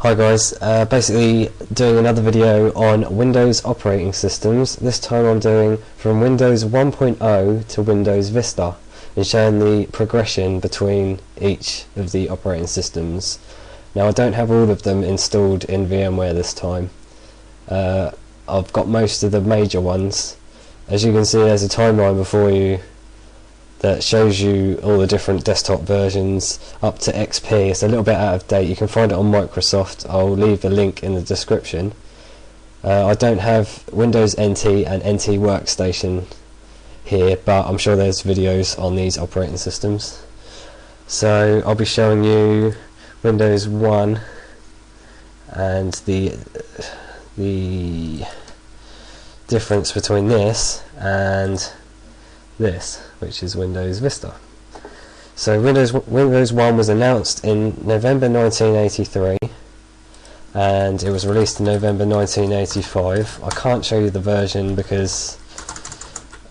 Hi guys, basically doing another video on Windows operating systems. This time I'm doing from Windows 1.0 to Windows Vista and showing the progression between each of the operating systems. Now I don't have all of them installed in VMware this time. I've got most of the major ones. As you can see, there's a timeline before you that shows you all the different desktop versions up to XP. It's a little bit out of date. You can find it on Microsoft. I'll leave the link in the description. I don't have Windows NT and NT Workstation here, but I'm sure there's videos on these operating systems. So I'll be showing you Windows 1 and the difference between this and this, which is Windows Vista. So Windows 1 was announced in November 1983 and it was released in November 1985. I can't show you the version because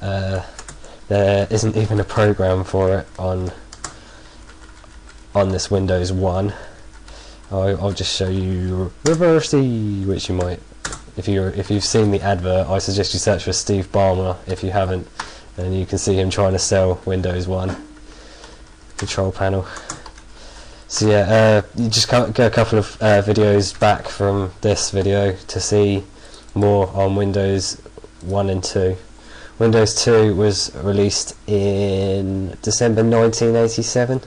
there isn't even a program for it on this Windows 1. I'll just show you Reversi, which you might, if you've seen the advert, I suggest you search for Steve Ballmer if you haven't, and you can see him trying to sell Windows 1 control panel. So yeah, you just go a couple of videos back from this video to see more on Windows 1 and 2. Windows 2 was released in December 1987.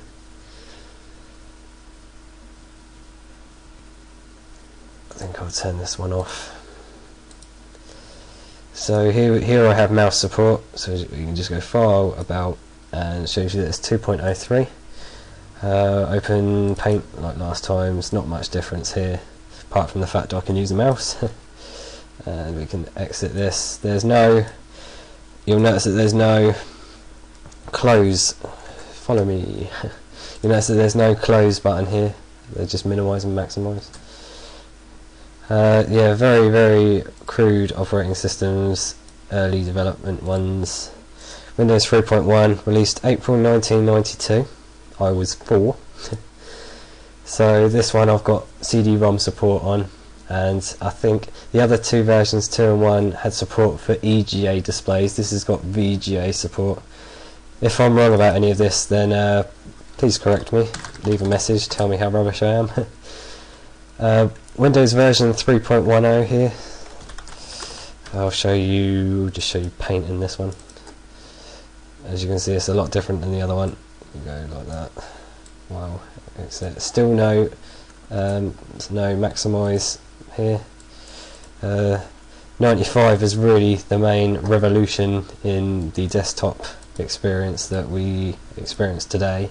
I think I'll turn this one off. So here I have mouse support, so you can just go File, About, and it shows you that it's 2.03. Open Paint like last time. There's not much difference here, apart from the fact that I can use a mouse. And we can exit this. You'll notice that there's no close. Follow me. You'll notice that there's no close button here. They just minimise and maximise. Yeah, very, very crude operating systems, early development ones. Windows 3.1 released April 1992. I was 4. So this one I've got CD-ROM support on, and I think the other two versions, 2 and 1, had support for EGA displays. This has got VGA support. If I'm wrong about any of this, then please correct me, leave a message, tell me how rubbish I am. Windows version 3.10 here. I'll just show you Paint in this one. As you can see, it's a lot different than the other one. You go like that. Wow, it's still no maximise here. 95 is really the main revolution in the desktop experience that we experience today.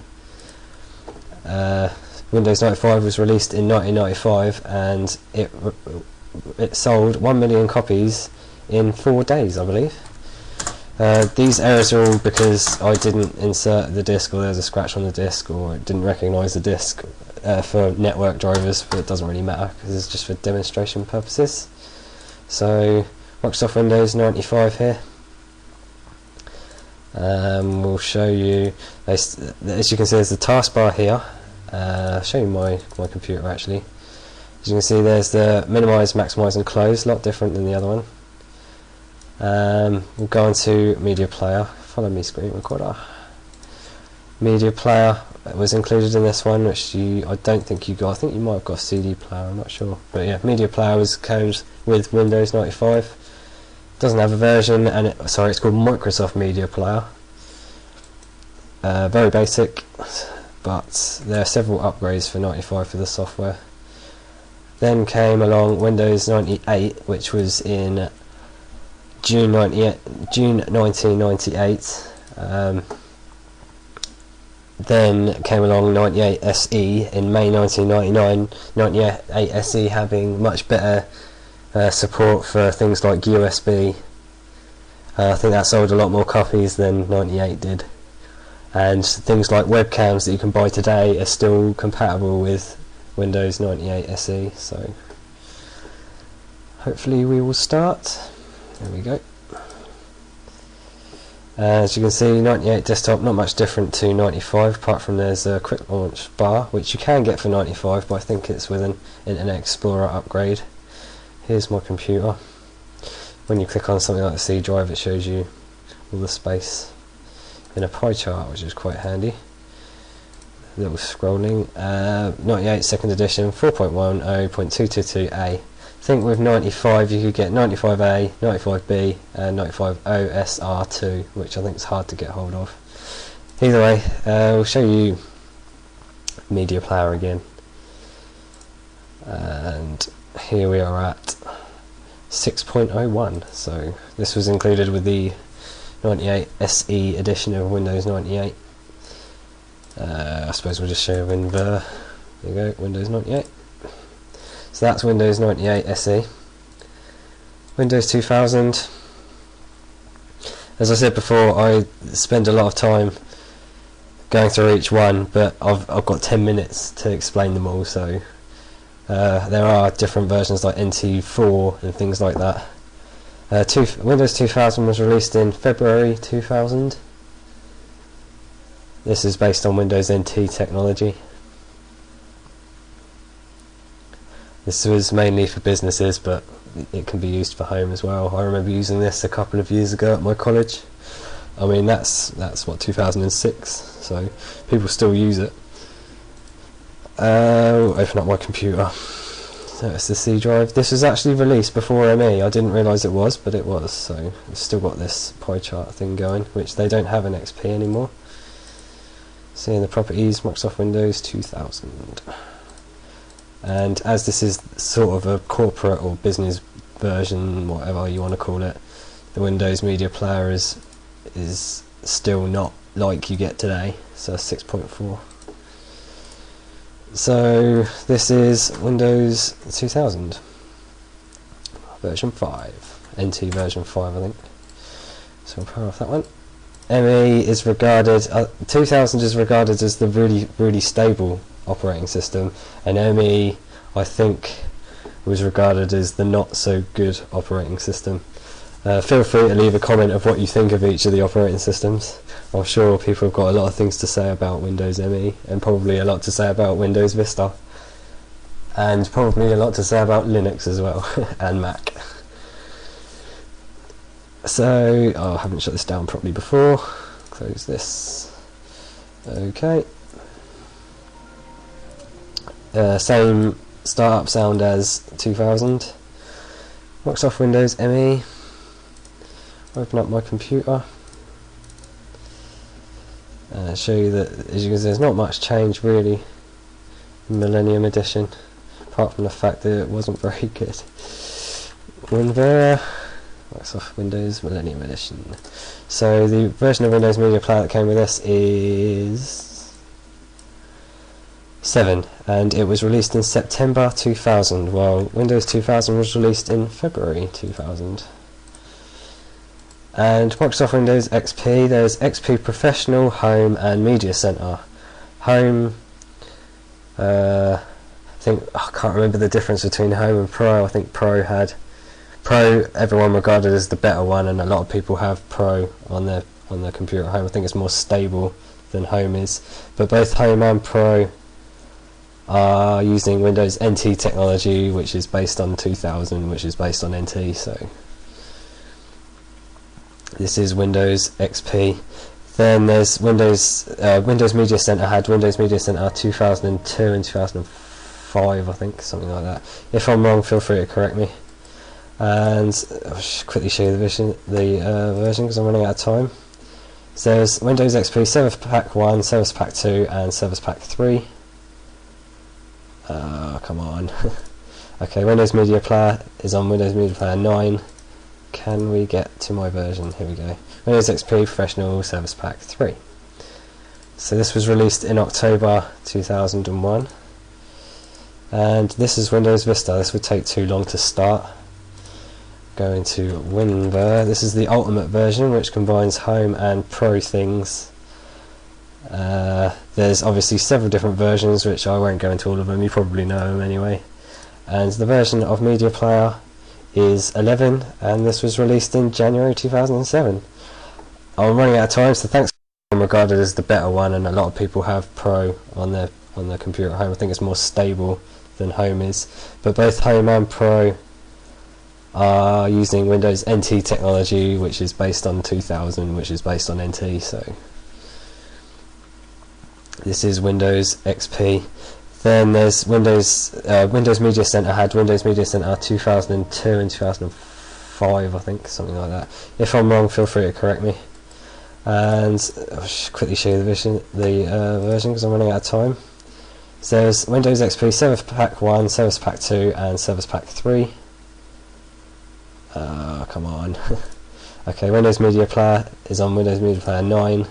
Windows 95 was released in 1995 and it sold 1 million copies in 4 days, I believe. These errors are all because I didn't insert the disk, or there was a scratch on the disk, or it didn't recognise the disk for network drivers, but it doesn't really matter because it's just for demonstration purposes. So Microsoft Windows 95 here. We'll show you, as you can see, there's the taskbar here. I'll show you my computer actually. As you can see, there's the minimise, maximise and close, a lot different than the other one. We'll go on to Media Player. Follow me, screen recorder. Media Player was included in this one, which I don't think you got. I think you might have got a CD player, I'm not sure. But yeah, Media Player comes with Windows 95. Doesn't have a version, and it's called Microsoft Media Player. Very basic, but there are several upgrades for 95 for the software. Then came along Windows 98, which was in June 1998. Then came along 98 SE in May 1999. 98 SE having much better support for things like USB. I think that sold a lot more copies than 98 did. And things like webcams that you can buy today are still compatible with Windows 98 SE. So hopefully we will start. There we go. As you can see, 98 desktop, not much different to 95, apart from there's a quick launch bar, which you can get for 95, but I think it's with an Internet Explorer upgrade. Here's my computer. When you click on something like the C drive, it shows you all the space in a pie chart, which is quite handy. A little scrolling. 98 second edition, 4.10.222A. I think with 95 you could get 95A, 95B and 95OSR2, which I think is hard to get hold of. Either way, we'll show you media player again, and here we are at 6.01. so this was included with the 98 SE edition of Windows 98. I suppose we'll just show WinVer. There you go, Windows 98. So that's Windows 98 SE. Windows 2000. As I said before, I spend a lot of time going through each one, but I've got 10 minutes to explain them all. So there are different versions like NT4 and things like that. Windows 2000 was released in February 2000. This is based on Windows NT technology. This was mainly for businesses, but it can be used for home as well. I remember using this a couple of years ago at my college. I mean, that's what, 2006, so people still use it. We'll open up my computer. So it's the C drive. This was actually released before ME. I didn't realise it was, but it was. So it's still got this pie chart thing going, which they don't have in XP anymore. See in the properties, Microsoft Windows 2000. And as this is sort of a corporate or business version, whatever you want to call it, the Windows Media Player is still not like you get today, so 6.4. So this is Windows 2000 version 5, NT version 5 I think. So we'll power off that one. ME is regarded, 2000 is regarded as the really stable operating system, and ME I think was regarded as the not so good operating system. Feel free to leave a comment of what you think of each of the operating systems. I'm sure people have got a lot of things to say about Windows ME, and probably a lot to say about Windows Vista, and probably a lot to say about Linux as well, and Mac. So, I haven't shut this down properly before. Close this. Okay. Same startup sound as 2000. Microsoft Windows ME. Open up my computer. Show you that, as you can see, there's not much change really in Millennium Edition, apart from the fact that it wasn't very good. WinVer. Microsoft Windows Millennium Edition. So the version of Windows Media Player that came with this is 7, and it was released in September 2000, while Windows 2000 was released in February 2000. And Microsoft Windows XP, there's XP Professional, Home and Media Center. Home, I can't remember the difference between Home and Pro. I think Pro everyone regarded as the better one, and a lot of people have Pro on their computer at home. I think it's more stable than Home is, but both Home and Pro are using Windows NT technology, which is based on 2000, which is based on NT. So this is Windows XP. Then there's Windows Media Center had Windows Media Center 2002 and 2005, I think, something like that. If I'm wrong, feel free to correct me. And I'll just quickly show you the version because I'm running out of time. So there's Windows XP Service Pack 1, Service Pack 2 and Service Pack 3. Come on. Okay, Windows Media Player is on Windows Media Player 9. Can we get to my version? Here we go. Windows XP Professional Service Pack 3. So this was released in October 2001. And this is Windows Vista. This would take too long to start. Going to WinVer. This is the ultimate version, which combines Home and Pro things. There's obviously several different versions, which I won't go into all of them. You probably know them anyway. And the version of Media Player is 11, and this was released in January 2007. I'm running out of time, so thanks. I'm regarded as the better one, and a lot of people have Pro on their computer at home. I think it's more stable than Home is, but both Home and Pro are using Windows NT technology, which is based on 2000, which is based on NT. So this is Windows XP. Then there's Windows Media Center had Windows Media Center 2002 and 2005, I think, something like that. If I'm wrong, feel free to correct me. And I'll just quickly show you the version because I'm running out of time. So there's Windows XP Service Pack 1, Service Pack 2 and Service Pack 3. Come on. Okay, Windows Media Player is on Windows Media Player 9.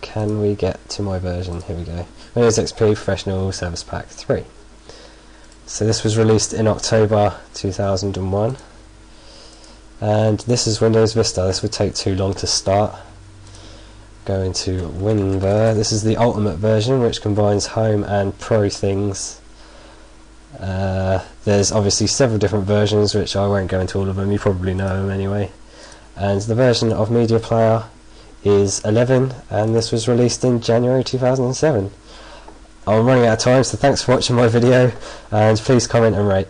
Can we get to my version? Here we go. Windows XP Professional Service Pack 3. So this was released in October 2001. And this is Windows Vista. This would take too long to start. Go into WinVer. This is the ultimate version, which combines Home and Pro things. There's obviously several different versions, which I won't go into all of them. You probably know them anyway. And the version of Media Player is 11, and this was released in January 2007. I'm running out of time, so thanks for watching my video, and please comment and rate.